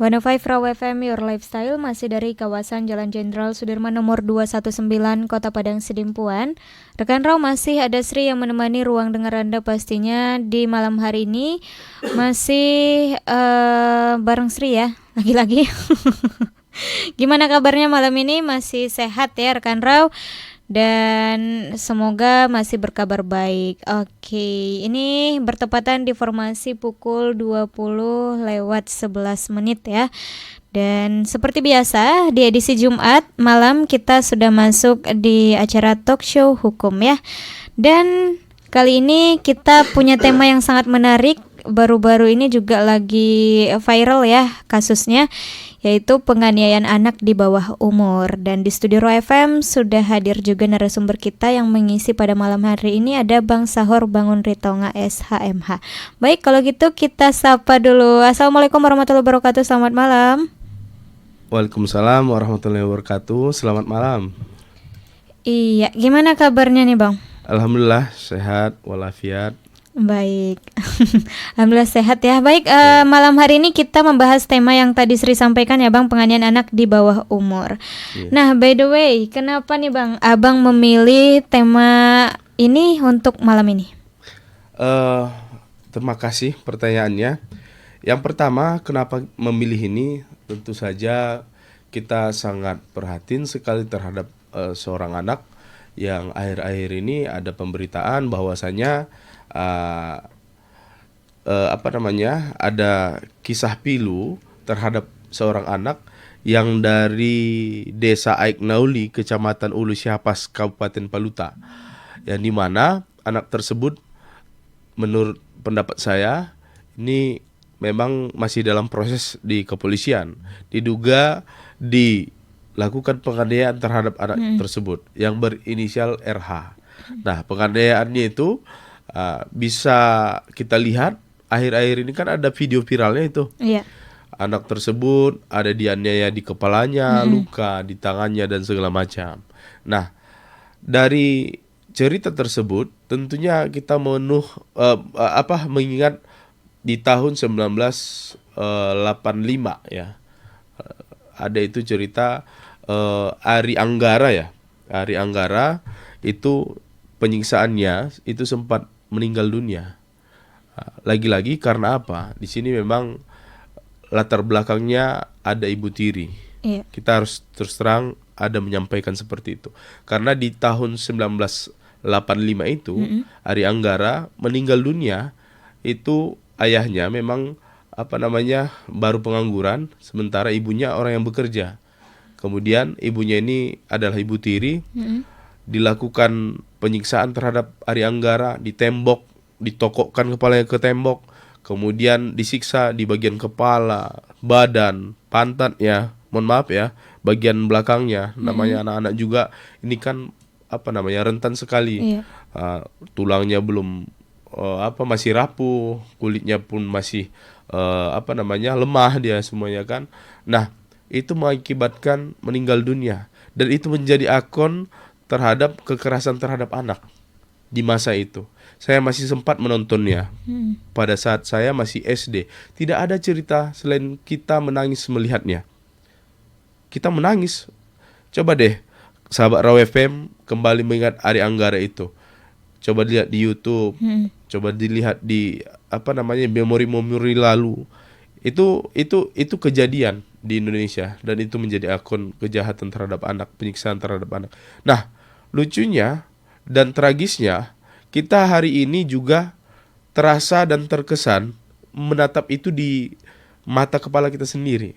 105 Raw FM Your Lifestyle masih dari kawasan Jalan Jenderal Sudirman nomor 219 Kota Padang Sidimpuan. Rekan Raw, masih ada Sri yang menemani ruang dengar Anda pastinya di malam hari ini. Masih bareng Sri ya, lagi-lagi. Gimana kabarnya malam ini? Masih sehat ya rekan Raw? Dan semoga masih berkabar baik. Oke, ini bertepatan di formasi pukul 20:11 ya. Dan seperti biasa di edisi Jumat malam kita sudah masuk di acara talk show hukum ya. Dan kali ini kita punya tema yang sangat menarik. Baru-baru ini juga lagi viral ya kasusnya, yaitu penganiayaan anak di bawah umur. Dan di studio Raw FM sudah hadir juga narasumber kita yang mengisi pada malam hari ini, ada Bang Sahor Bangun Ritonga SHMH. Baik, kalau gitu kita sapa dulu. Assalamualaikum warahmatullahi wabarakatuh. Selamat malam. Waalaikumsalam warahmatullahi wabarakatuh. Selamat malam. Iya, gimana kabarnya nih Bang? Alhamdulillah sehat walafiat. Baik, alhamdulillah sehat ya. Baik, malam hari ini kita membahas tema yang tadi Sri sampaikan ya Bang, penganiayaan anak di bawah umur. Nah, by the way, kenapa nih Bang, Abang memilih tema ini untuk malam ini? Terima kasih pertanyaannya. Yang pertama, kenapa memilih ini? Tentu saja kita sangat perhatiin sekali terhadap seorang anak yang akhir-akhir ini ada pemberitaan bahwasanya ada kisah pilu terhadap seorang anak yang dari desa Aiknauli, kecamatan Ulu Syapas, Kabupaten Paluta, yang dimana anak tersebut menurut pendapat saya ini memang masih dalam proses di kepolisian, diduga dilakukan penganiayaan terhadap anak tersebut yang berinisial RH. Nah, penganiayaannya itu bisa kita lihat akhir-akhir ini kan ada video viralnya itu. Iya. Anak tersebut ada dianiaya di kepalanya, luka di tangannya dan segala macam. Nah, dari cerita tersebut tentunya kita mengingat di tahun 1985 ya. Ada itu cerita Ari Anggara ya. Ari Anggara itu penyiksaannya itu sempat meninggal dunia. Lagi-lagi karena apa? Di sini memang latar belakangnya ada ibu tiri. Iya. Kita harus terus terang ada menyampaikan seperti itu. Karena di tahun 1985 itu Ari Anggara meninggal dunia, itu ayahnya memang baru pengangguran, sementara ibunya orang yang bekerja. Kemudian ibunya ini adalah ibu tiri. Dilakukan penyiksaan terhadap Ari Anggara, ditembok, ditokokkan kepalanya ke tembok, kemudian disiksa di bagian kepala, badan, pantatnya, mohon maaf ya, bagian belakangnya. Namanya anak-anak juga ini kan rentan sekali. Iya. Tulangnya belum masih rapuh, kulitnya pun masih lemah dia semuanya kan. Nah, itu mengakibatkan meninggal dunia, dan itu menjadi akun terhadap kekerasan terhadap anak di masa itu. Saya masih sempat menontonnya pada saat saya masih SD. Tidak ada cerita selain kita menangis melihatnya. Kita menangis. Coba deh sahabat Raw FM kembali mengingat Ari Anggara itu. Coba dilihat di YouTube. Coba dilihat di memori-memori lalu. Itu kejadian di Indonesia, dan itu menjadi akun kejahatan terhadap anak, penyiksaan terhadap anak. Nah, lucunya dan tragisnya, kita hari ini juga terasa dan terkesan menatap itu di mata kepala kita sendiri.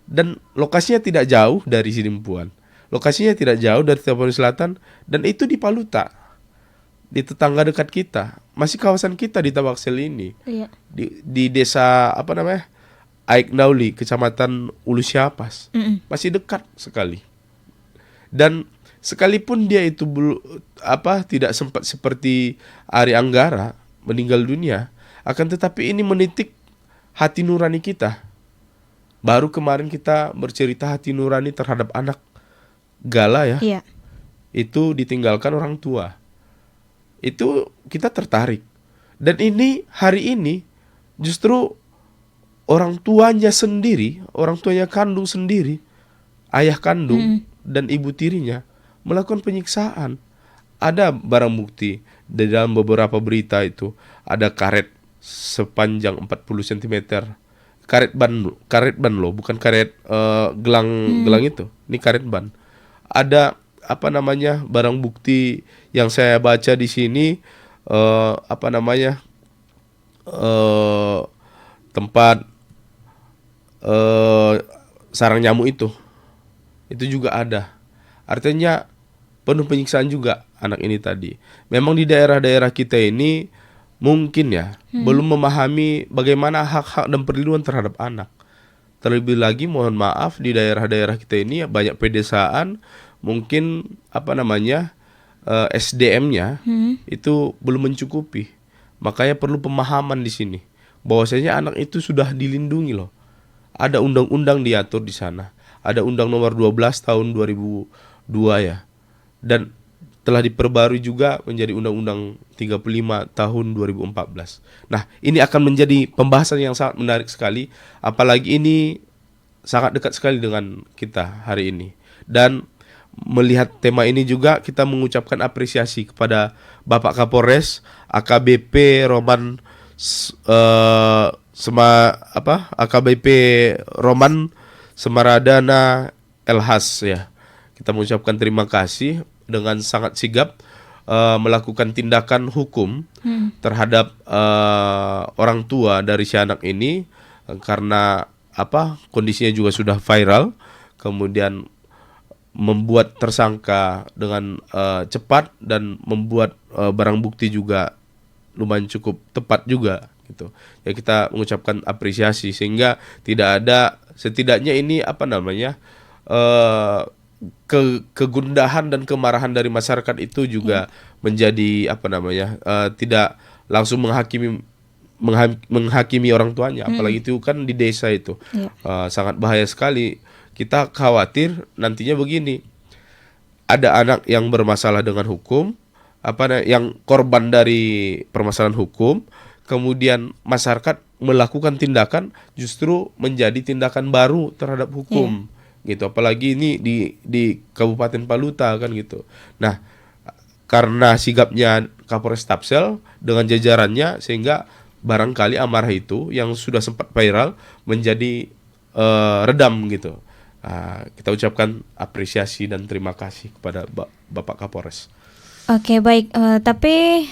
Dan lokasinya tidak jauh dari Sidimpuan. Lokasinya tidak jauh dari Tapanuli Selatan, dan itu di Paluta. Di tetangga dekat kita. Masih kawasan kita di Tabaksel ini. Iya. Di desa Aiknauli, kecamatan Ulu Syapas. Masih dekat sekali. Dan sekalipun dia itu tidak sempat seperti Ari Anggara meninggal dunia, akan tetapi ini menitik hati nurani kita. Baru kemarin kita bercerita hati nurani terhadap anak Gala ya. Iya. Itu ditinggalkan orang tua. Itu kita tertarik. Dan ini hari ini justru orang tuanya sendiri, orang tuanya kandung sendiri, ayah kandung dan ibu tirinya melakukan penyiksaan. Ada barang bukti di dalam beberapa berita itu, ada karet sepanjang 40 cm. Karet ban loh, bukan karet gelang itu. Ini karet ban. Ada apa namanya? Barang bukti yang saya baca di sini apa namanya? Tempat sarang nyamuk itu juga ada. Artinya penuh penyiksaan juga anak ini tadi. Memang di daerah-daerah kita ini mungkin ya belum memahami bagaimana hak-hak dan perlindungan terhadap anak. Terlebih lagi mohon maaf di daerah-daerah kita ini banyak pedesaan, mungkin apa namanya SDM-nya itu belum mencukupi. Makanya perlu pemahaman di sini bahwasanya anak itu sudah dilindungi loh. Ada undang-undang diatur di sana. Ada undang nomor 12 tahun 2002 ya. Dan telah diperbarui juga menjadi undang-undang 35 tahun 2014. Nah, ini akan menjadi pembahasan yang sangat menarik sekali, apalagi ini sangat dekat sekali dengan kita hari ini. Dan melihat tema ini juga kita mengucapkan apresiasi kepada Bapak Kapolres AKBP Roman AKBP Roman Semaradana Elhas ya. Kita mengucapkan terima kasih dengan sangat sigap melakukan tindakan hukum terhadap orang tua dari si anak ini karena kondisinya juga sudah viral, kemudian membuat tersangka dengan cepat dan membuat barang bukti juga lumayan cukup tepat juga gitu. Ya kita mengucapkan apresiasi sehingga tidak ada, setidaknya ini kegundahan dan kemarahan dari masyarakat itu juga menjadi tidak langsung menghakimi orang tuanya, apalagi itu kan di desa itu sangat bahaya sekali. Kita khawatir nantinya begini, ada anak yang bermasalah dengan hukum, yang korban dari permasalahan hukum, kemudian masyarakat melakukan tindakan justru menjadi tindakan baru terhadap hukum. Gitu, apalagi ini di Kabupaten Paluta kan gitu. Nah, karena sigapnya Kapolres Tapsel dengan jajarannya sehingga barangkali amarah itu yang sudah sempat viral menjadi redam gitu. Kita ucapkan apresiasi dan terima kasih kepada Bapak Kapolres. Oke, baik. Tapi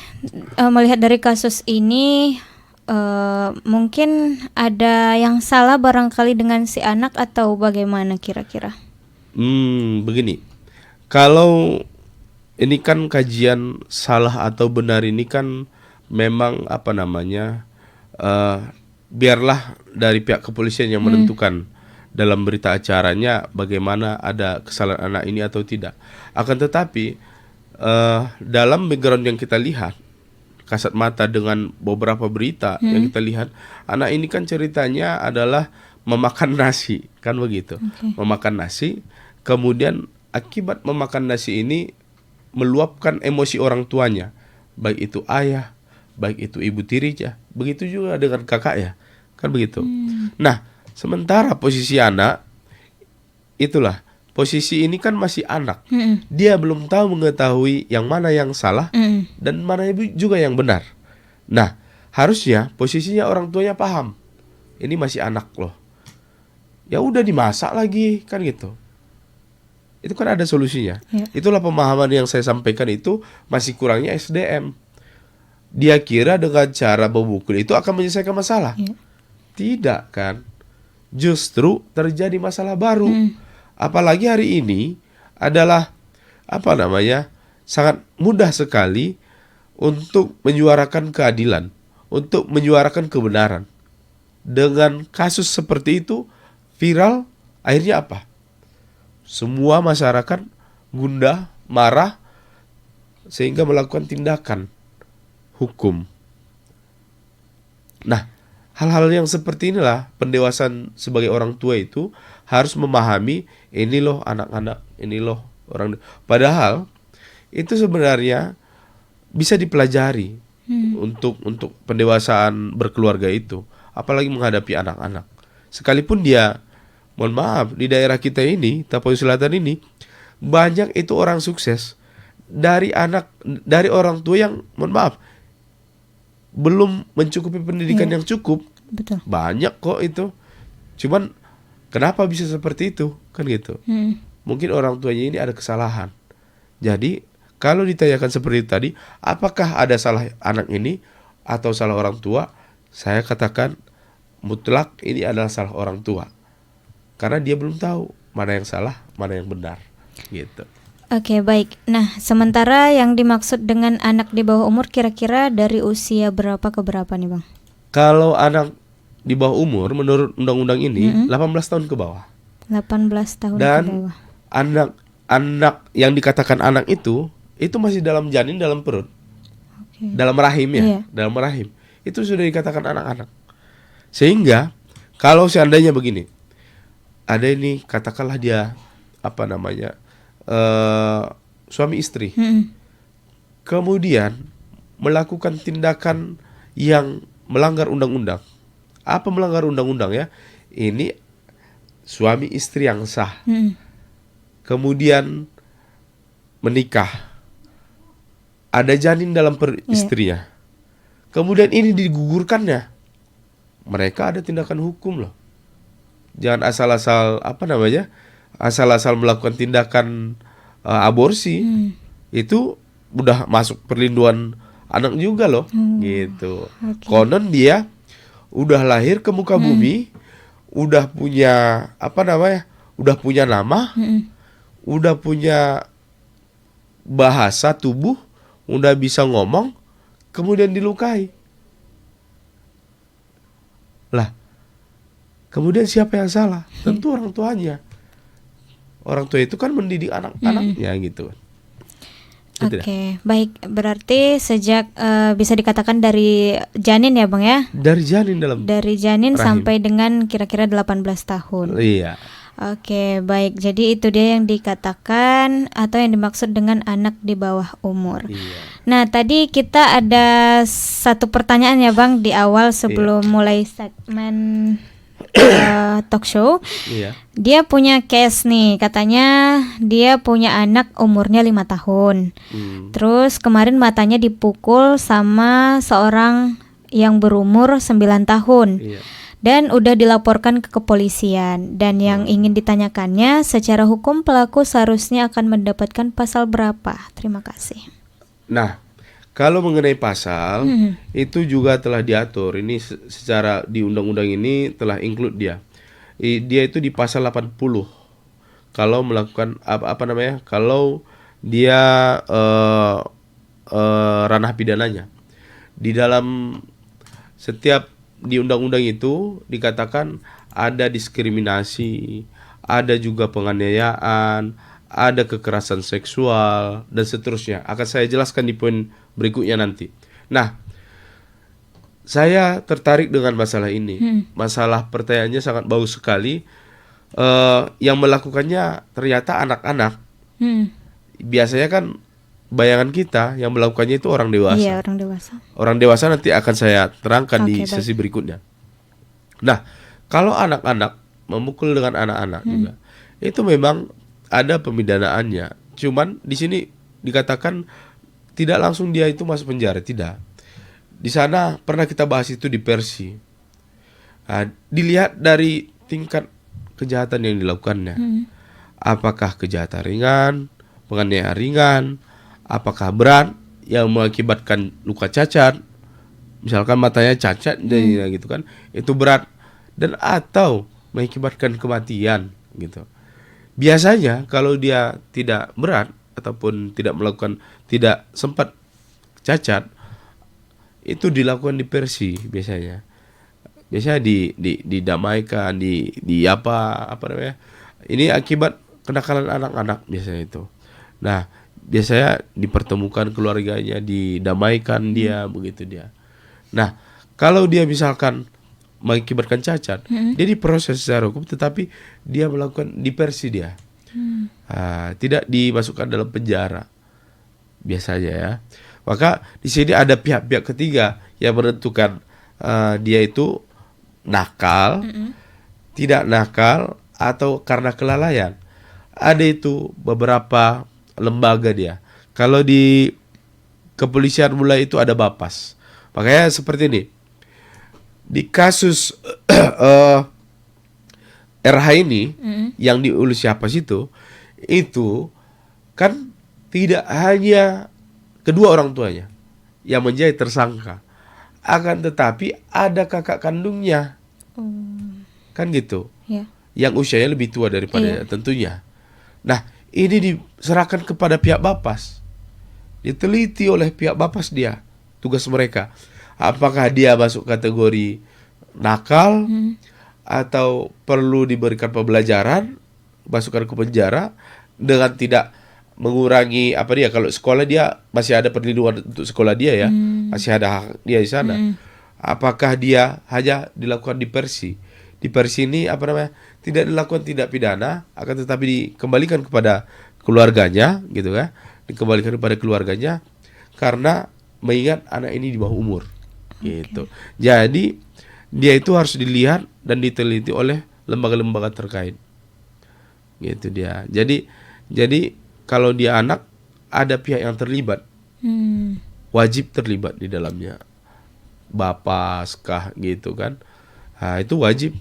melihat dari kasus ini mungkin ada yang salah barangkali dengan si anak atau bagaimana kira-kira? Begini, kalau ini kan kajian salah atau benar ini kan memang biarlah dari pihak kepolisian yang menentukan dalam berita acaranya bagaimana ada kesalahan anak ini atau tidak. Akan tetapi dalam background yang kita lihat, kasat mata dengan beberapa berita yang kita lihat, anak ini kan ceritanya adalah memakan nasi, kan begitu. Memakan nasi, kemudian akibat memakan nasi ini meluapkan emosi orang tuanya, baik itu ayah, baik itu ibu tirinya, begitu juga dengan kakak ya, kan begitu. Nah, sementara posisi anak, itulah, posisi ini kan masih anak. Dia belum tahu mengetahui yang mana yang salah dan mana juga yang benar. Nah, harusnya posisinya orang tuanya paham. Ini masih anak loh. Ya udah dimasak lagi, kan gitu. Itu kan ada solusinya. Itulah pemahaman yang saya sampaikan itu masih kurangnya SDM. Dia kira dengan cara memukul itu akan menyelesaikan masalah. Tidak kan. Justru terjadi masalah baru. Apalagi hari ini adalah sangat mudah sekali untuk menyuarakan keadilan, untuk menyuarakan kebenaran. Dengan kasus seperti itu viral, akhirnya apa? Semua masyarakat gundah, marah, sehingga melakukan tindakan hukum. Nah, hal-hal yang seperti inilah pendewasaan sebagai orang tua itu harus memahami, ini loh anak-anak, ini loh orang. Padahal itu sebenarnya bisa dipelajari untuk pendewasaan berkeluarga itu. apalagi menghadapi anak-anak. Sekalipun dia, mohon maaf, di daerah kita ini, Tapau Selatan ini, banyak itu orang sukses dari orang tua yang, mohon maaf, belum mencukupi pendidikan yang cukup. Betul. Banyak kok itu. Cuman kenapa bisa seperti itu? Kan gitu. Mungkin orang tuanya ini ada kesalahan. Jadi kalau ditanyakan seperti itu tadi, apakah ada salah anak ini atau salah orang tua? Saya katakan mutlak ini adalah salah orang tua. Karena dia belum tahu mana yang salah, mana yang benar. Gitu. Oke, baik. Nah, sementara yang dimaksud dengan anak di bawah umur kira-kira dari usia berapa ke berapa nih, Bang? Kalau anak di bawah umur menurut undang-undang ini 18 tahun ke bawah. 18 tahun Dan ke bawah. anak yang dikatakan anak itu masih dalam janin, dalam perut. Oke. Dalam rahim ya, Iya. dalam rahim. Itu sudah dikatakan anak-anak. Sehingga kalau seandainya begini, ada ini katakanlah dia suami istri, kemudian melakukan tindakan yang melanggar undang-undang. Apa melanggar undang-undang ya? Ini suami istri yang sah. Kemudian menikah. Ada janin dalam perut istrinya. Kemudian ini digugurkannya. Mereka ada tindakan hukum loh. Jangan asal-asal asal-asal melakukan tindakan aborsi. Itu udah masuk perlindungan anak juga loh. Gitu. Oke. Konon dia udah lahir ke muka bumi, udah punya udah punya nama, udah punya bahasa tubuh, udah bisa ngomong, kemudian dilukai. Lah, kemudian siapa yang salah? Tentu orang tuanya. Orang tua itu kan mendidik anak-anaknya gitu. Gitu dah. Oke, baik. Berarti sejak bisa dikatakan dari janin ya, Bang ya? Dari janin dalam Dari janin rahim. sampai dengan kira-kira 18 tahun. Iya. Oke, baik. Jadi itu dia yang dikatakan atau yang dimaksud dengan anak di bawah umur. Iya. Nah, tadi kita ada satu pertanyaan ya, Bang, di awal sebelum mulai segmen talk show. Iya. Dia punya case nih, katanya dia punya anak umurnya 5 tahun. Terus kemarin matanya dipukul sama seorang yang berumur 9 tahun. Iya. Dan udah dilaporkan ke kepolisian. Dan yang ingin ditanyakannya, secara hukum pelaku seharusnya akan mendapatkan pasal berapa? Terima kasih. Nah, kalau mengenai pasal itu juga telah diatur. Ini secara di undang-undang ini telah include dia. Dia itu di pasal 80. Kalau melakukan kalau dia ranah pidananya. Di dalam setiap di undang-undang itu dikatakan ada diskriminasi, ada juga penganiayaan, ada kekerasan seksual dan seterusnya. Akan saya jelaskan di poin berikutnya nanti. Nah, saya tertarik dengan masalah ini. Masalah pertanyaannya sangat bagus sekali. Yang melakukannya ternyata anak-anak. Biasanya kan bayangan kita yang melakukannya itu orang dewasa. Iya, orang dewasa. Orang dewasa nanti akan saya terangkan di Oke, sesi berikutnya. Nah, kalau anak-anak memukul dengan anak-anak juga, itu memang ada pemidanaannya. Cuman di sini dikatakan tidak langsung dia itu masuk penjara, tidak. Di sana pernah kita bahas itu di Persi. Nah, dilihat dari tingkat kejahatan yang dilakukannya. Apakah kejahatan ringan, penganiayaan ringan, apakah berat yang mengakibatkan luka cacat, misalkan matanya cacat gitu kan, itu berat, dan atau mengakibatkan kematian gitu. Biasanya kalau dia tidak berat ataupun tidak sempat cacat, itu dilakukan di Persi biasanya. Biasanya didamaikan, ini akibat kenakalan anak-anak biasanya itu. Nah, biasanya dipertemukan keluarganya, didamaikan dia, begitu dia. Nah, kalau dia misalkan mengakibatkan cacat, dia diproses secara hukum, tetapi dia melakukan diversi dia. Tidak dimasukkan dalam penjara. Biasanya ya. Maka di sini ada pihak-pihak ketiga yang menentukan dia itu nakal, tidak nakal, atau karena kelalaian. Ada itu beberapa lembaga dia. Kalau di kepolisian mulai itu ada Bapas. Makanya seperti ini. Di kasus RH ini yang diurus siapa situ, itu kan tidak hanya kedua orang tuanya yang menjadi tersangka, akan tetapi ada kakak kandungnya, kan gitu, yang usianya lebih tua daripada tentunya. Nah, ini diserahkan kepada pihak Bapas, diteliti oleh pihak Bapas dia, tugas mereka. Apakah dia masuk kategori nakal atau perlu diberikan pembelajaran, masukkan ke penjara dengan tidak mengurangi apa dia, kalau sekolah dia masih ada perlindungan untuk sekolah dia ya, masih ada hak dia di sana. Apakah dia hanya dilakukan diversi? Diversi ini apa namanya? Tidak dilakukan tindak pidana, akan tetapi dikembalikan kepada keluarganya, gitu kan? Dikembalikan kepada keluarganya karena mengingat anak ini di bawah umur, gitu. Jadi dia itu harus dilihat dan diteliti oleh lembaga-lembaga terkait, gitu dia. Jadi kalau dia anak, ada pihak yang terlibat, wajib terlibat di dalamnya, bapas kah gitu kan. Nah, itu wajib.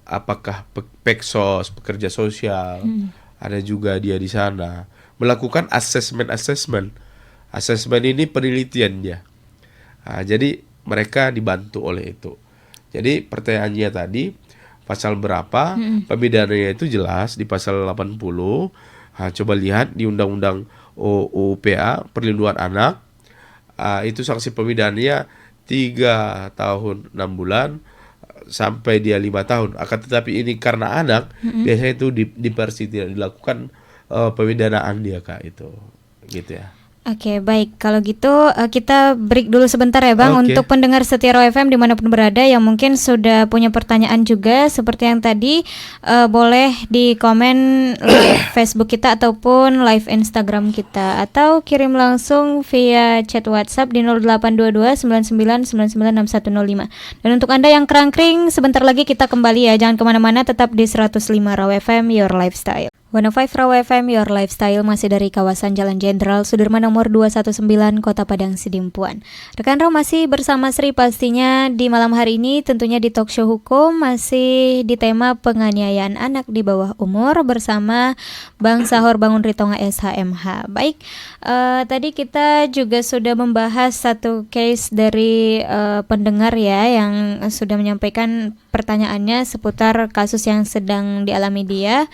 Apakah peksos, pekerja sosial, ada juga dia di sana melakukan asesmen. Asesmen ini penelitian dia. Nah, jadi mereka dibantu oleh itu. Jadi pertanyaannya tadi, pasal berapa? Pemidananya itu jelas di pasal 80. Nah, coba lihat di Undang-Undang UPA Perlindungan Anak. Itu sanksi pemidananya 3 tahun 6 bulan sampai dia 5 tahun. Akan tetapi ini karena anak, biasanya itu di Persi tidak dilakukan pemidanaan dia Kak, itu. Gitu ya. Oke, baik. Kalau gitu kita break dulu sebentar ya Bang. Oke. Untuk pendengar setia Raw FM dimanapun berada yang mungkin sudah punya pertanyaan juga seperti yang tadi, boleh di komen live Facebook kita ataupun live Instagram kita, atau kirim langsung via chat WhatsApp di 0822 99996105. Dan untuk Anda yang kerangkring, sebentar lagi kita kembali ya. Jangan kemana-mana, tetap di 105 Raw FM, Your Lifestyle. 105 Raw FM, Your Lifestyle, masih dari kawasan Jalan Jenderal Sudirman nomor 219, Kota Padang Sidimpuan. Rekan Raw masih bersama Sri pastinya di malam hari ini, tentunya di Talk Show Hukum, masih di tema penganiayaan anak di bawah umur bersama Bang Sahor Bangun Ritonga SHMH. Baik, tadi kita juga sudah membahas satu case dari pendengar ya, yang sudah menyampaikan pertanyaannya seputar kasus yang sedang dialami dia.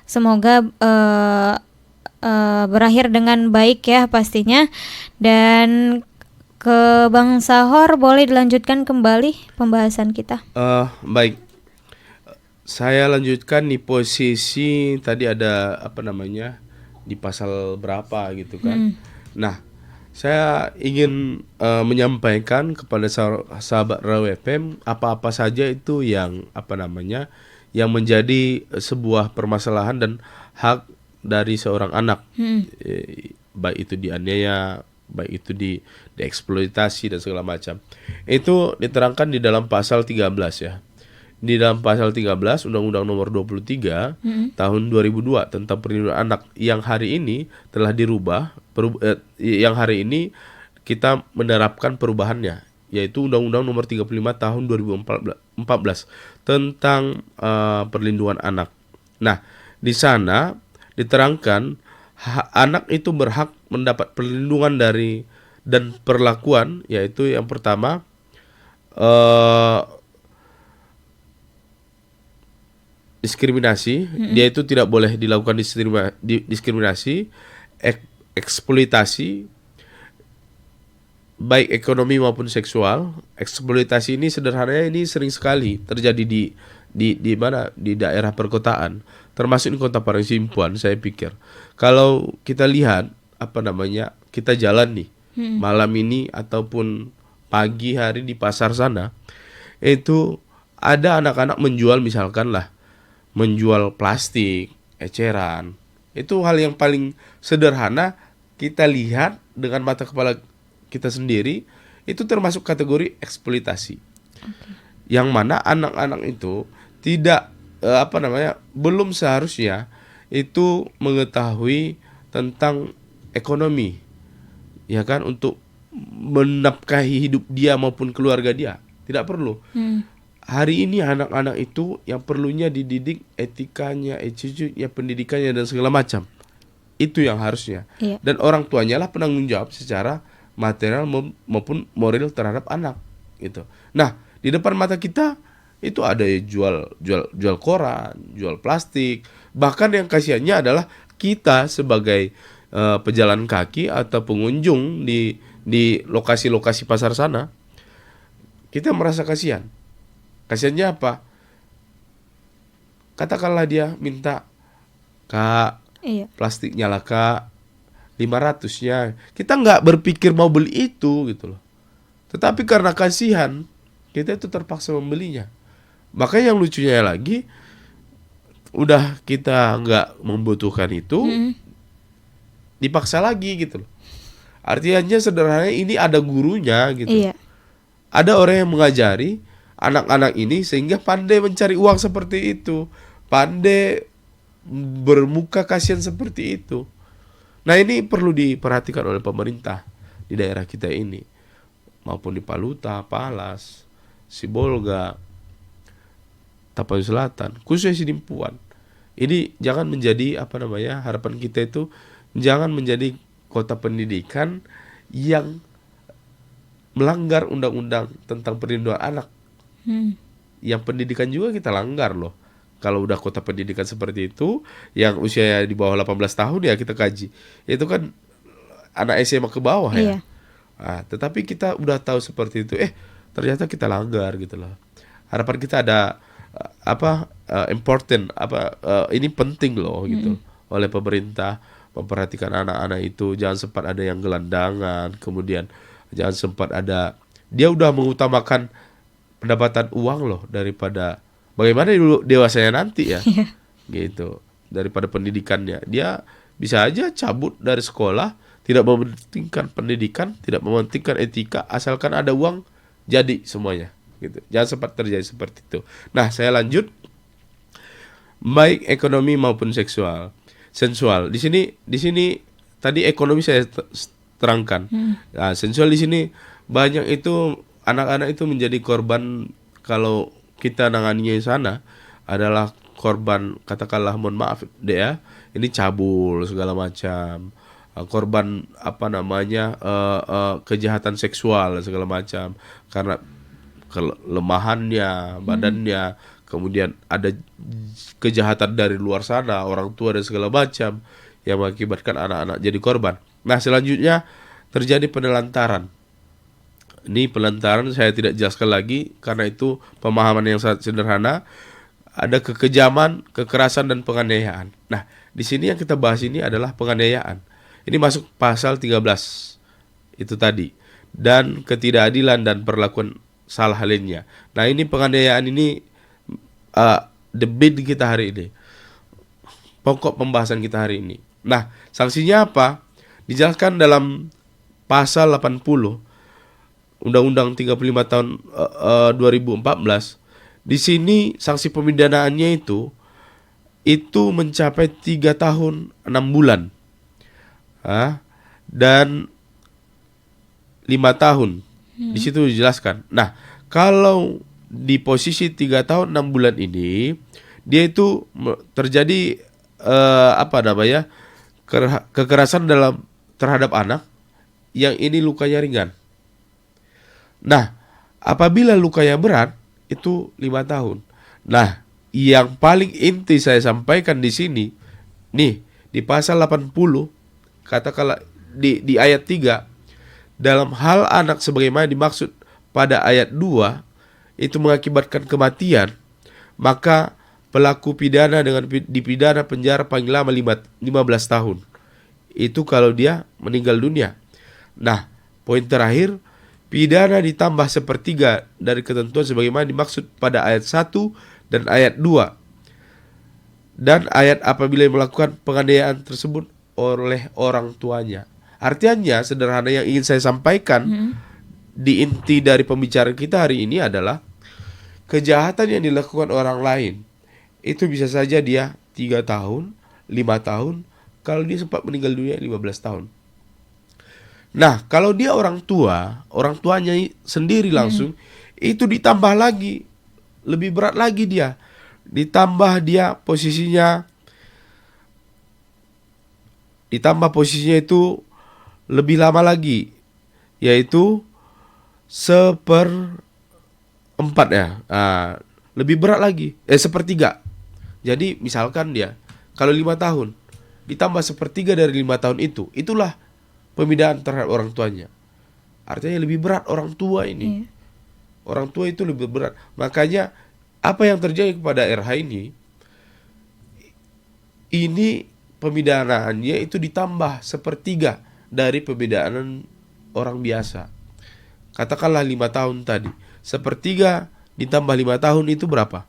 Semoga berakhir dengan baik ya pastinya. Dan ke Bang Sahor, boleh dilanjutkan kembali pembahasan kita. Baik, saya lanjutkan di posisi tadi ada apa namanya, di pasal berapa gitu kan. Nah, saya ingin menyampaikan kepada sahabat Raw FM apa-apa saja itu yang apa namanya, yang menjadi sebuah permasalahan dan hak dari seorang anak, baik itu dianiaya, baik itu dieksploitasi dan segala macam. Itu diterangkan di dalam pasal 13 ya. Di dalam pasal 13 Undang-Undang Nomor 23 tahun 2002 tentang perlindungan anak, yang hari ini telah dirubah, yang hari ini kita menerapkan perubahannya, yaitu Undang-Undang Nomor 35 tahun 2014 tentang perlindungan anak. Nah, di sana diterangkan anak itu berhak mendapat perlindungan dari dan perlakuan, yaitu yang pertama diskriminasi. Dia itu tidak boleh dilakukan diskriminasi, eksploitasi, baik ekonomi maupun seksual. Eksploitasi ini sederhananya ini sering sekali terjadi di mana, di daerah perkotaan, termasuk di Kota Padang Sidimpuan. Saya pikir kalau kita lihat apa namanya, kita jalan nih malam ini ataupun pagi hari di pasar sana, itu ada anak-anak menjual, misalkan lah, menjual plastik, eceran. Itu hal yang paling sederhana, kita lihat dengan mata kepala kita sendiri, itu termasuk kategori eksploitasi. yang mana anak-anak itu tidak belum seharusnya itu mengetahui tentang ekonomi, ya kan, untuk menafkahi hidup dia maupun keluarga dia. Tidak perlu. Hari ini anak-anak itu yang perlunya dididik etikanya, attitude-nya, pendidikannya dan segala macam. Itu yang harusnya. Iya. Dan orang tuanya lah penanggung jawab secara material maupun moral terhadap anak gitu. Nah, di depan mata kita itu ada jual koran, jual plastik. Bahkan yang kasihannya adalah kita sebagai pejalan kaki atau pengunjung di lokasi-lokasi pasar sana, kita merasa kasihan. Kasihannya apa? Katakanlah dia minta, "Kak, Iya. plastiknya lah Kak, 500-nya." Kita nggak berpikir mau beli itu gitu loh. Tetapi karena kasihan, kita itu terpaksa membelinya. Makanya yang lucunya lagi, udah kita nggak membutuhkan itu, dipaksa lagi gitu loh. Artinya sederhananya ini ada gurunya gitu. Iya. Ada orang yang mengajari anak-anak ini sehingga pandai mencari uang seperti itu, pandai bermuka kasihan seperti itu. Nah, ini perlu diperhatikan oleh pemerintah di daerah kita ini, maupun di Paluta, Palas, Sibolga, Tapanuli Selatan, khususnya Sidimpuan. Ini jangan menjadi harapan kita itu jangan menjadi kota pendidikan yang melanggar undang-undang tentang perlindungan anak. Yang pendidikan juga kita langgar loh. Kalau udah kota pendidikan seperti itu, yang usianya di bawah 18 tahun ya kita kaji. Itu kan anak SMA ke bawah ya. Iya. Nah, tetapi kita udah tahu seperti itu, ternyata kita langgar gitu loh. Harapan kita ada ini penting loh gitu oleh pemerintah, memperhatikan anak-anak itu. Jangan sempat ada yang gelandangan, kemudian jangan sempat ada dia udah mengutamakan pendapatan uang loh daripada bagaimana dulu dewasanya nanti ya. Gitu. Daripada pendidikannya. Dia bisa aja cabut dari sekolah, tidak mementingkan pendidikan, tidak mementingkan etika, asalkan ada uang jadi semuanya gitu. Jangan sempat terjadi seperti itu. Nah, saya lanjut, baik ekonomi maupun sensual. Di sini tadi ekonomi saya terangkan. Nah, sensual di sini banyak itu anak-anak itu menjadi korban. Kalau kita nanganinya di sana adalah korban, katakanlah, mohon maaf deh ya, ini cabul segala macam, korban kejahatan seksual segala macam karena kelemahannya badannya, kemudian ada kejahatan dari luar sana, orang tua dan segala macam yang mengakibatkan anak-anak jadi korban. Nah, selanjutnya terjadi penelantaran. Ini penelantaran saya tidak jelaskan lagi karena itu pemahaman yang sangat sederhana. Ada kekejaman, kekerasan dan penganiayaan. Nah, di sini yang kita bahas ini adalah penganiayaan. Ini masuk pasal 13 itu tadi, dan ketidakadilan dan perlakuan salah lainnya. Nah, ini penganiayaan ini debate kita hari ini, pokok pembahasan kita hari ini. Nah, sanksinya apa? Dijelaskan dalam pasal 80 Undang-Undang 35 tahun 2014. Di sini sanksi pemidanaannya itu mencapai 3 tahun 6 bulan. Dan 5 tahun. Di situ dijelaskan. Nah, kalau di posisi 3 tahun 6 bulan ini, dia itu terjadi kekerasan terhadap anak yang ini lukanya ringan. Nah, apabila lukanya berat itu 5 tahun. Nah, yang paling inti saya sampaikan di sini, nih di pasal 80, katakanlah di ayat 3, dalam hal anak sebagaimana dimaksud pada ayat 2 itu mengakibatkan kematian, maka pelaku pidana dengan dipidana penjara paling lama 15 tahun. Itu kalau dia meninggal dunia. Nah, poin terakhir, pidana ditambah sepertiga dari ketentuan sebagaimana dimaksud pada ayat 1 dan ayat 2. Dan ayat apabila melakukan penganiayaan tersebut oleh orang tuanya. Artinya sederhana yang ingin saya sampaikan di inti dari pembicaraan kita hari ini adalah kejahatan yang dilakukan orang lain itu bisa saja dia 3 tahun, 5 tahun, kalau dia sempat meninggal dunia 15 tahun. Nah, kalau dia orang tuanya sendiri langsung, itu ditambah lagi, lebih berat lagi dia. Ditambah posisinya itu lebih lama lagi, yaitu 1/4 ya. Lebih berat lagi, 1/3. Jadi misalkan dia kalau 5 tahun ditambah 1/3 dari 5 tahun itulah pemidaan terhadap orang tuanya. Artinya lebih berat orang tua ini. Orang tua itu lebih berat. Makanya apa yang terjadi kepada RH ini pemidanaannya itu ditambah 1/3 dari pemidaanan orang biasa. Katakanlah 5 tahun tadi, 1/3 ditambah 5 tahun itu berapa?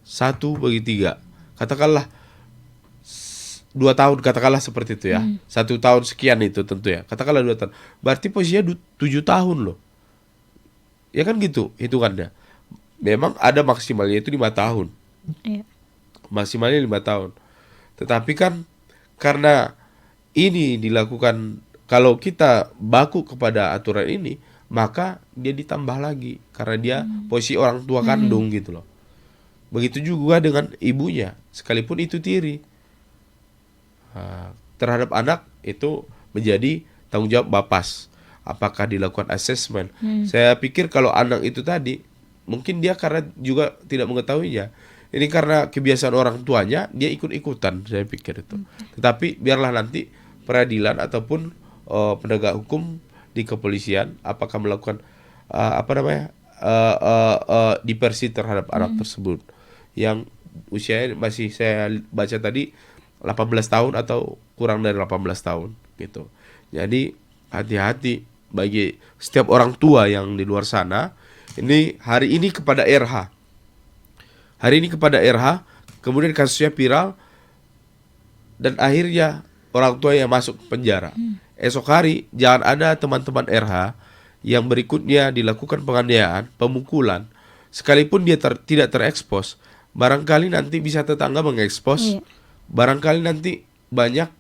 1/3. Katakanlah 2 tahun, katakanlah seperti itu ya. 1 tahun sekian itu tentu ya. Katakanlah 2 tahun. Berarti posisinya 7 tahun loh. Ya kan gitu hitungannya. Memang ada maksimalnya itu 5 tahun. Iya. Maksimalnya 5 tahun. Tetapi kan karena ini dilakukan, kalau kita baku kepada aturan ini, maka dia ditambah lagi karena dia posisi orang tua kandung gitu loh. Begitu juga dengan ibunya, sekalipun itu tiri. Terhadap anak itu menjadi tanggung jawab bapas. Apakah dilakukan assessment? Saya pikir kalau anak itu tadi, mungkin dia karena juga tidak mengetahuinya. Ini karena kebiasaan orang tuanya, dia ikut-ikutan, saya pikir itu. Tetapi biarlah nanti peradilan ataupun penegak hukum di kepolisian apakah melakukan diversi terhadap anak tersebut yang usianya masih, saya baca tadi 18 tahun atau kurang dari 18 tahun gitu. Jadi hati-hati bagi setiap orang tua yang di luar sana. Ini hari ini kepada RH. Kemudian kasusnya viral dan akhirnya orang tua yang masuk penjara. Esok hari jangan ada teman-teman RH yang berikutnya dilakukan penganiayaan, pemukulan, sekalipun dia tidak terekspos, barangkali nanti bisa tetangga mengekspos. Barangkali nanti banyak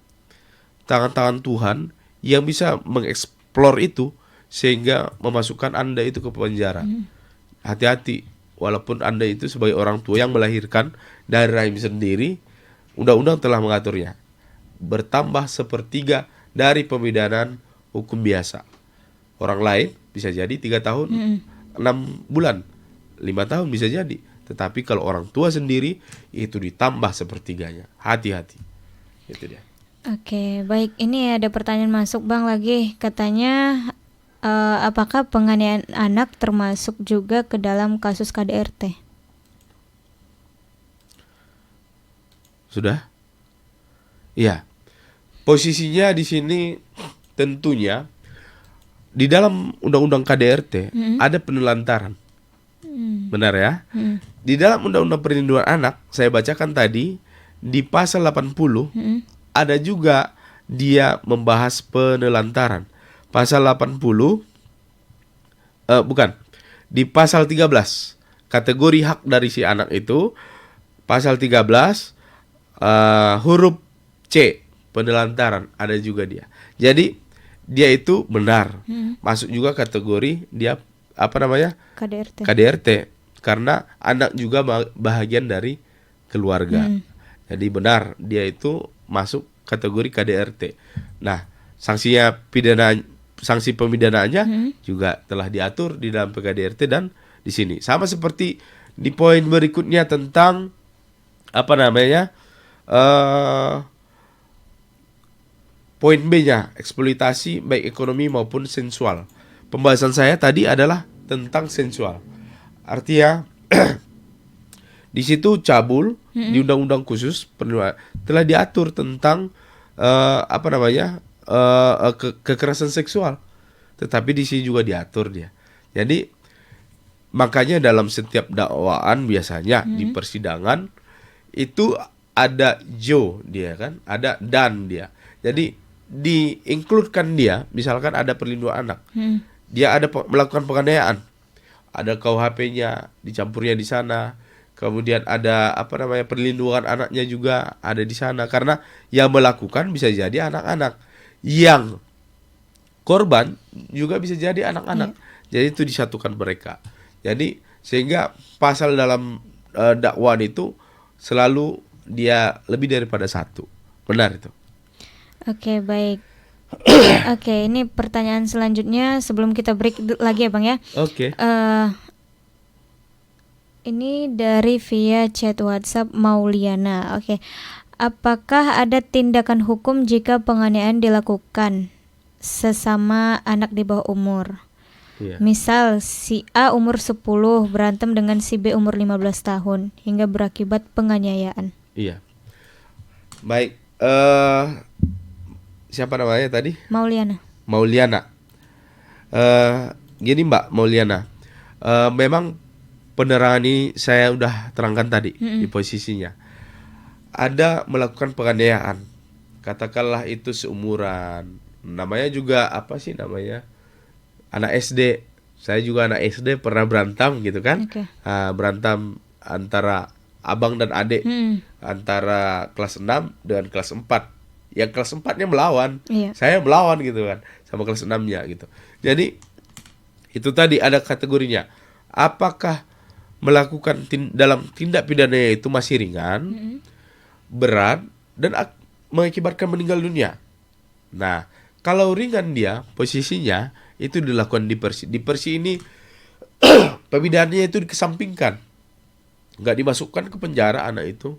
tangan-tangan Tuhan yang bisa mengeksplor itu sehingga memasukkan Anda itu ke penjara. Hati-hati, walaupun Anda itu sebagai orang tua yang melahirkan dari rahim sendiri, undang-undang telah mengaturnya. Bertambah 1/3 dari pemidanaan hukum biasa. Orang lain bisa jadi 3 tahun, 6 bulan, 5 tahun bisa jadi. Tetapi kalau orang tua sendiri itu ditambah 1/3-nya. Hati-hati. Itu dia. Oke, baik. Ini ada pertanyaan masuk Bang lagi. Katanya apakah penganiayaan anak termasuk juga ke dalam kasus KDRT? Sudah? Iya. Posisinya di sini tentunya di dalam undang-undang KDRT ada penelantaran. Benar ya? Di dalam Undang-Undang Perlindungan Anak, saya bacakan tadi, di pasal 80, ada juga dia membahas penelantaran. Pasal 80, di pasal 13, kategori hak dari si anak itu, pasal 13, huruf C, penelantaran, ada juga dia. Jadi, dia itu benar. Masuk juga kategori dia, KDRT. Karena anak juga bahagian dari keluarga. Jadi benar dia itu masuk kategori KDRT. Nah, sanksi pemidanaannya juga telah diatur di dalam PKDRT dan di sini. Sama seperti di poin berikutnya tentang poin B-nya, eksploitasi baik ekonomi maupun sensual. Pembahasan saya tadi adalah tentang sensual. Artinya di situ cabul di undang-undang khusus telah diatur tentang kekerasan seksual. Tetapi di sini juga diatur dia. Jadi makanya dalam setiap dakwaan biasanya di persidangan itu ada dia kan, ada dan dia. Jadi di-include-kan dia, misalkan ada perlindungan anak. Dia ada melakukan penganiayaan. ada KUHP-nya dicampurnya di sana. Kemudian ada perlindungan anaknya juga ada di sana, karena yang melakukan bisa jadi anak-anak, yang korban juga bisa jadi anak-anak. Jadi itu disatukan mereka. Jadi sehingga pasal dalam dakwaan itu selalu dia lebih daripada satu. Benar itu. Oke, baik. Oke, ini pertanyaan selanjutnya sebelum kita break lagi ya Bang ya. Oke. Ini dari via chat WhatsApp Mauliana. Oke. Apakah ada tindakan hukum jika penganiayaan dilakukan sesama anak di bawah umur? Iya. Misal si A umur 10 berantem dengan si B umur 15 tahun hingga berakibat penganiayaan. Iya. Baik. Siapa namanya tadi? Mauliana. Mauliana. Gini Mbak Mauliana. Memang penerangan ini saya udah terangkan tadi di posisinya. Ada melakukan penganiayaan, katakanlah itu seumuran, namanya juga apa sih namanya, anak SD. Saya juga anak SD pernah berantem gitu kan. Berantem antara abang dan adik, antara kelas 6 dengan kelas 4. Yang kelas 4-nya melawan, saya melawan gitu kan sama kelas 6-nya gitu. Jadi itu tadi ada kategorinya. Apakah melakukan dalam tindak pidana itu masih ringan, berat, dan mengakibatkan meninggal dunia. Nah, kalau ringan dia posisinya itu dilakukan diversi. Diversi ini pemidananya itu dikesampingkan, nggak dimasukkan ke penjara anak itu,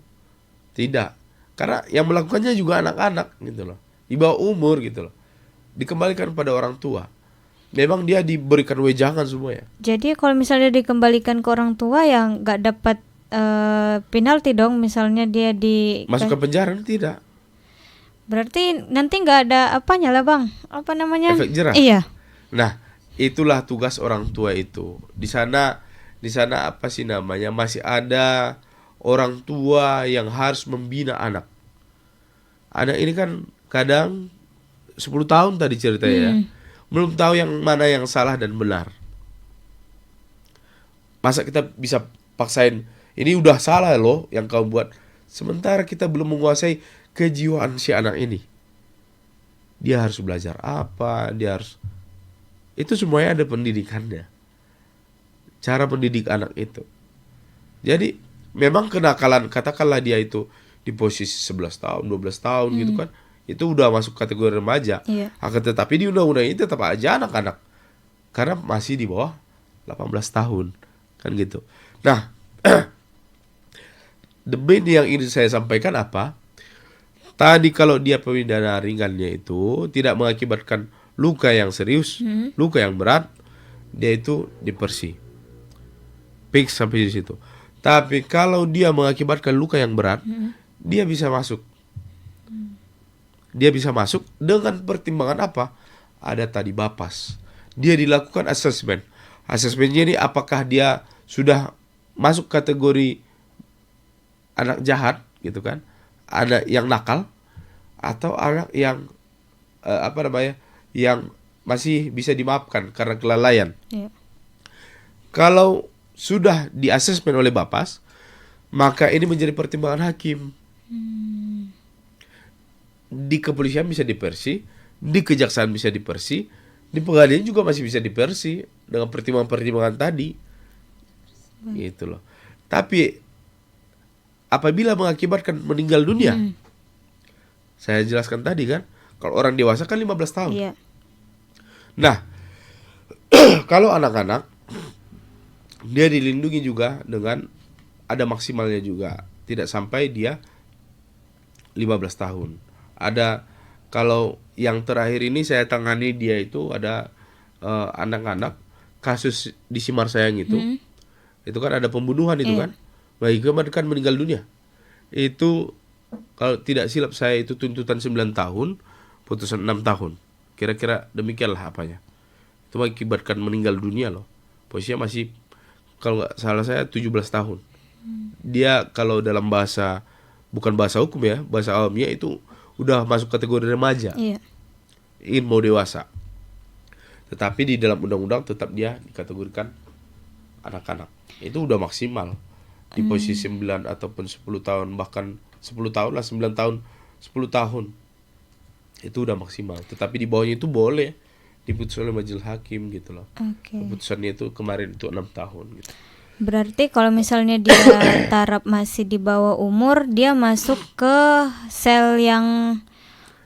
tidak, karena yang melakukannya juga anak-anak gitu loh, di bawah umur gitu loh, dikembalikan pada orang tua. Memang dia diberikan wejangan semua ya. Jadi kalau misalnya dikembalikan ke orang tua yang nggak dapat penalti dong, misalnya dia masuk ke penjara tidak. Berarti nanti nggak ada apanya lah Bang, apa namanya? Efek jerah. Iya. Nah, itulah tugas orang tua itu. Di sana apa sih namanya? Masih ada orang tua yang harus membina anak. Anak ini kan kadang 10 tahun tadi ceritanya ya. Belum tahu yang mana yang salah dan benar. Masa kita bisa paksain, ini udah salah loh yang kau buat, sementara kita belum menguasai kejiwaan si anak ini. Dia harus belajar apa, itu semuanya ada pendidikannya. Cara mendidik anak itu. Jadi memang kenakalan, katakanlah dia itu di posisi 11 tahun, 12 tahun gitu kan, itu udah masuk kategori remaja. Akan tetapi di undang-undang ini tetap aja anak-anak, karena masih di bawah 18 tahun kan gitu. Nah, the main yang ingin saya sampaikan apa? Tadi kalau dia pidana ringannya itu tidak mengakibatkan luka yang serius, luka yang berat, dia itu diversi. Fix sampai di situ. Tapi kalau dia mengakibatkan luka yang berat, dia bisa masuk. Dia bisa masuk dengan pertimbangan apa? Ada tadi Bapas. Dia dilakukan asesmen. Asesmennya ini apakah dia sudah masuk kategori anak jahat gitu kan? Ada yang nakal atau anak yang yang masih bisa dimaafkan karena kelalaian. Kalau sudah diasesmen oleh Bapas, maka ini menjadi pertimbangan hakim. Di kepolisian bisa diversi, di kejaksaan bisa diversi, di pengadilan juga masih bisa diversi dengan pertimbangan-pertimbangan tadi. Gitu loh. Tapi apabila mengakibatkan meninggal dunia, saya jelaskan tadi kan, kalau orang dewasa kan 15 tahun. Nah, kalau anak-anak dia dilindungi juga dengan ada maksimalnya juga, tidak sampai dia 15 tahun. Ada, kalau yang terakhir ini saya tangani dia itu ada anak-anak kasus di Simarsayang itu. Itu kan ada pembunuhan itu kan. Baik, kan meninggal dunia. Itu kalau tidak silap saya itu tuntutan 9 tahun, putusan 6 tahun. Kira-kira demikianlah apanya. Itu mengakibatkan meninggal dunia loh. Posisinya masih, kalau nggak salah saya 17 tahun. Dia kalau dalam bahasa, bukan bahasa hukum ya, bahasa awamnya itu udah masuk kategori remaja. Ingin mau dewasa. Tetapi di dalam undang-undang tetap dia dikategorikan anak-anak. Itu udah maksimal di posisi 9 ataupun 10 tahun, bahkan 10 tahun lah, 9 tahun, 10 tahun. Itu udah maksimal. Tetapi di bawahnya itu boleh diputus oleh majelis hakim gitu loh. Oke. Keputusannya itu kemarin itu 6 tahun gitu. Berarti kalau misalnya dia taraf masih di bawah umur, dia masuk ke sel yang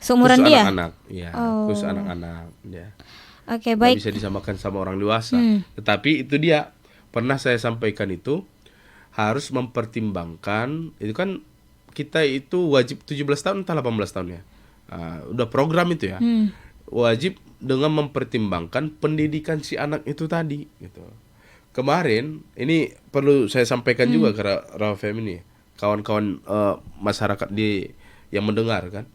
seumuran Khusus dia. anak-anak, ya, khusus anak-anak, ya. Oke, Nggak baik. bisa disamakan sama orang dewasa. Tetapi itu dia, pernah saya sampaikan itu harus mempertimbangkan, itu kan kita itu wajib 17 tahun entah 18 tahun ya. Udah program itu ya. Wajib dengan mempertimbangkan pendidikan si anak itu tadi gitu. Kemarin ini perlu saya sampaikan juga ke Raw FM ini, kawan-kawan masyarakat yang mendengar kan.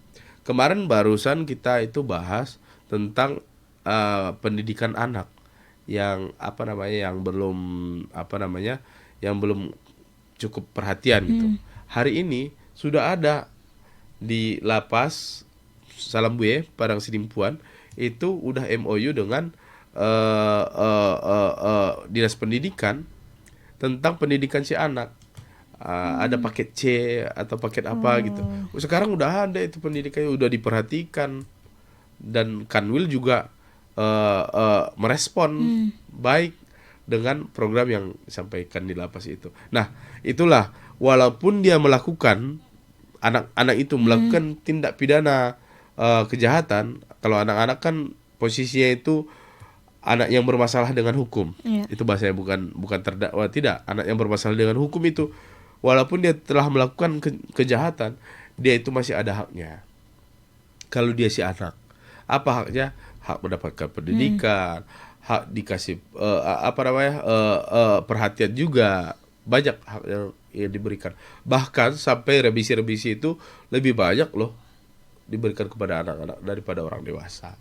Kemarin barusan kita itu bahas tentang pendidikan anak yang yang belum cukup perhatian gitu. Hari ini sudah ada di lapas Salambuye Padang Sidimpuan itu udah MOU dengan dinas pendidikan tentang pendidikan si anak. Ada paket C atau paket apa gitu. Sekarang udah ada itu pendidikannya, udah diperhatikan, dan Kanwil juga merespon baik dengan program yang disampaikan di lapas itu. Nah, itulah, walaupun dia melakukan, anak-anak itu melakukan tindak pidana kejahatan, kalau anak-anak kan posisinya itu anak yang bermasalah dengan hukum. Itu bahasanya bukan terdakwa, tidak. Anak yang bermasalah dengan hukum itu, walaupun dia telah melakukan kejahatan, dia itu masih ada haknya. Kalau dia si anak, apa haknya? Hak mendapatkan pendidikan, hak dikasih perhatian juga, banyak hak yang diberikan. Bahkan sampai revisi itu lebih banyak loh diberikan kepada anak-anak daripada orang dewasa.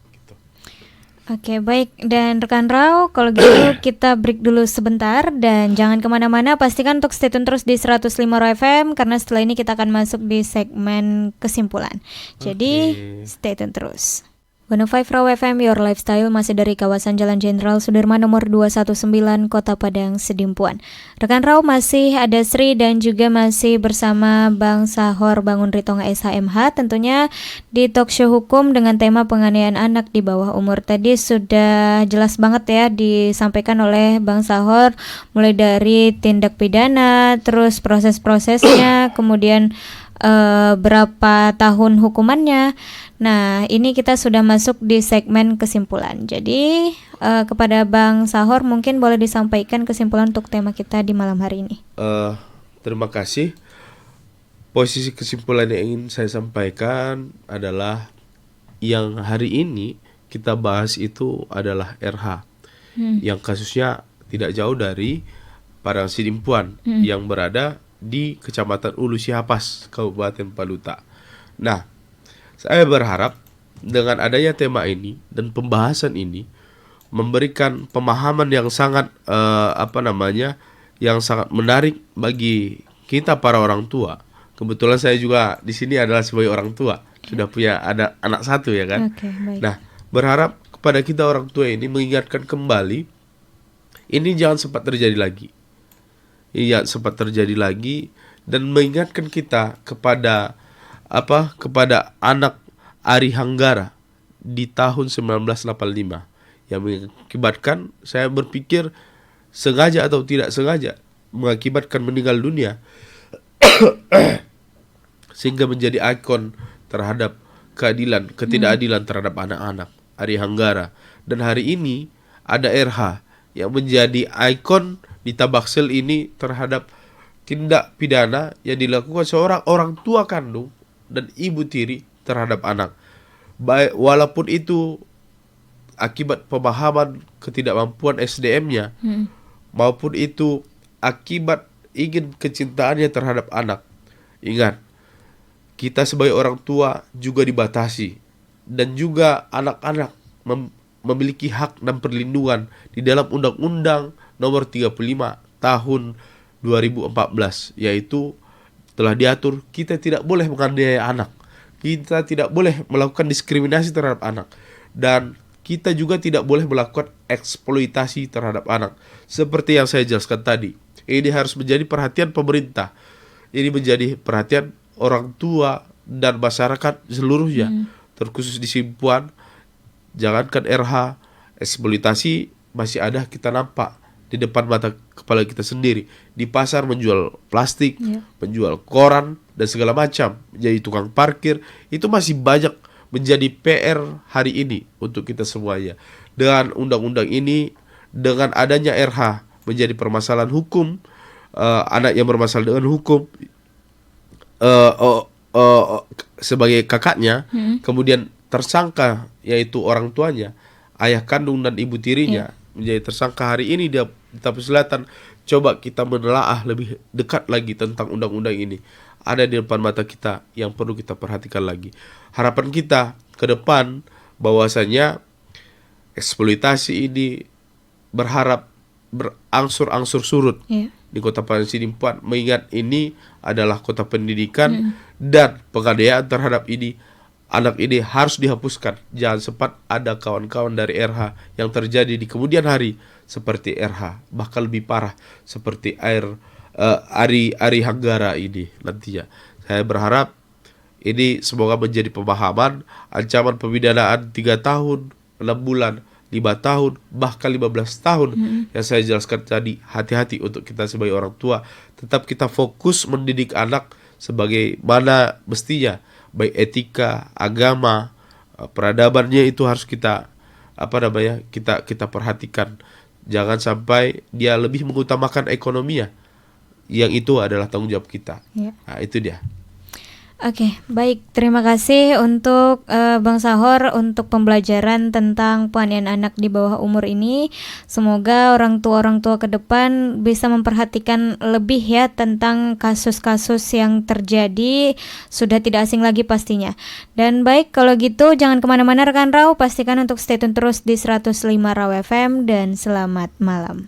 Oke, baik. Dan rekan Raw, kalau gitu kita break dulu sebentar dan jangan kemana-mana. Pastikan untuk stay tune terus di 105 Raw FM karena setelah ini kita akan masuk di segmen kesimpulan. Jadi stay tune terus. 105 Raw FM, Your Lifestyle, masih dari kawasan Jalan Jenderal Sudirman nomor 219 Kota Padang Sidimpuan. Rekan Raw, masih ada Sri dan juga masih bersama Bang Sahor Bangun Ritonga SHMH, tentunya di talk show hukum dengan tema penganiayaan anak di bawah umur. Tadi sudah jelas banget ya disampaikan oleh Bang Sahor, mulai dari tindak pidana, terus proses-prosesnya, kemudian berapa tahun hukumannya. Nah, ini kita sudah masuk di segmen kesimpulan. Jadi kepada Bang Sahor mungkin boleh disampaikan kesimpulan untuk tema kita di malam hari ini. Terima kasih. Posisi kesimpulan yang ingin saya sampaikan adalah yang hari ini kita bahas itu adalah RH, yang kasusnya tidak jauh dari Padang Sidimpuan yang berada di Kecamatan Ulu Sihapas, Kabupaten Paluta. Nah, saya berharap dengan adanya tema ini dan pembahasan ini memberikan pemahaman yang sangat yang sangat menarik bagi kita para orang tua. Kebetulan saya juga di sini adalah sebagai orang tua, sudah punya ada anak satu ya kan. Baik. Nah, berharap kepada kita orang tua ini mengingatkan kembali ini jangan sempat terjadi lagi. Iya, sempat terjadi lagi, dan mengingatkan kita kepada anak Ari Hanggara di tahun 1985 yang mengakibatkan, saya berpikir sengaja atau tidak sengaja, mengakibatkan meninggal dunia sehingga menjadi ikon terhadap ketidakadilan terhadap anak-anak, Ari Hanggara. Dan hari ini ada RH yang menjadi ikon di Tabaksel ini terhadap tindak pidana yang dilakukan seorang orang tua kandung dan ibu tiri terhadap anak. Baik, walaupun itu akibat pemahaman ketidakmampuan SDM-nya, maupun itu akibat ingin kecintaannya terhadap anak. Ingat, kita sebagai orang tua juga dibatasi, dan juga anak-anak memiliki hak dan perlindungan di dalam Undang-Undang Nomor 35 Tahun 2014, yaitu telah diatur kita tidak boleh menganiaya anak, kita tidak boleh melakukan diskriminasi terhadap anak, dan kita juga tidak boleh melakukan eksploitasi terhadap anak. Seperti yang saya jelaskan tadi, ini harus menjadi perhatian pemerintah. Ini menjadi perhatian orang tua dan masyarakat seluruhnya, terkhusus di Simpuan. Jangankan RH, eksploitasi masih ada kita nampak di depan mata kepala kita sendiri. Di pasar menjual plastik, menjual koran, dan segala macam. Menjadi tukang parkir, itu masih banyak menjadi PR hari ini untuk kita semuanya. Dengan undang-undang ini, dengan adanya RH menjadi permasalahan hukum, anak yang bermasalah dengan hukum, sebagai kakaknya, kemudian tersangka yaitu orang tuanya, ayah kandung dan ibu tirinya menjadi tersangka hari ini di Tapis Selatan. Coba kita menelaah lebih dekat lagi tentang undang-undang ini. Ada di depan mata kita yang perlu kita perhatikan lagi. Harapan kita ke depan bahwasanya eksploitasi ini berharap berangsur-angsur surut di Kota Parangtritis, mengingat ini adalah kota pendidikan dan penganiayaan terhadap anak ini harus dihapuskan. Jangan sempat ada kawan-kawan dari RH yang terjadi di kemudian hari seperti RH, bahkan lebih parah seperti Ari Hanggara ini nantinya. Saya berharap ini semoga menjadi pemahaman. Ancaman pemidanaan 3 tahun, 6 bulan, 5 tahun, bahkan 15 tahun yang saya jelaskan tadi. Hati-hati untuk kita sebagai orang tua. Tetap kita fokus mendidik anak sebagaimana mestinya. Baik etika, agama, peradabannya itu harus kita kita perhatikan. Jangan sampai dia lebih mengutamakan ekonominya, yang itu adalah tanggung jawab kita. Nah, itu dia. Oke, baik. Terima kasih untuk Bang Sahor untuk pembelajaran tentang penganiayaan anak di bawah umur ini. Semoga orang tua ke depan bisa memperhatikan lebih ya tentang kasus-kasus yang terjadi, sudah tidak asing lagi pastinya. Dan baik, kalau gitu jangan kemana-mana rekan Rau, pastikan untuk stay tune terus di 105 Rau FM dan selamat malam.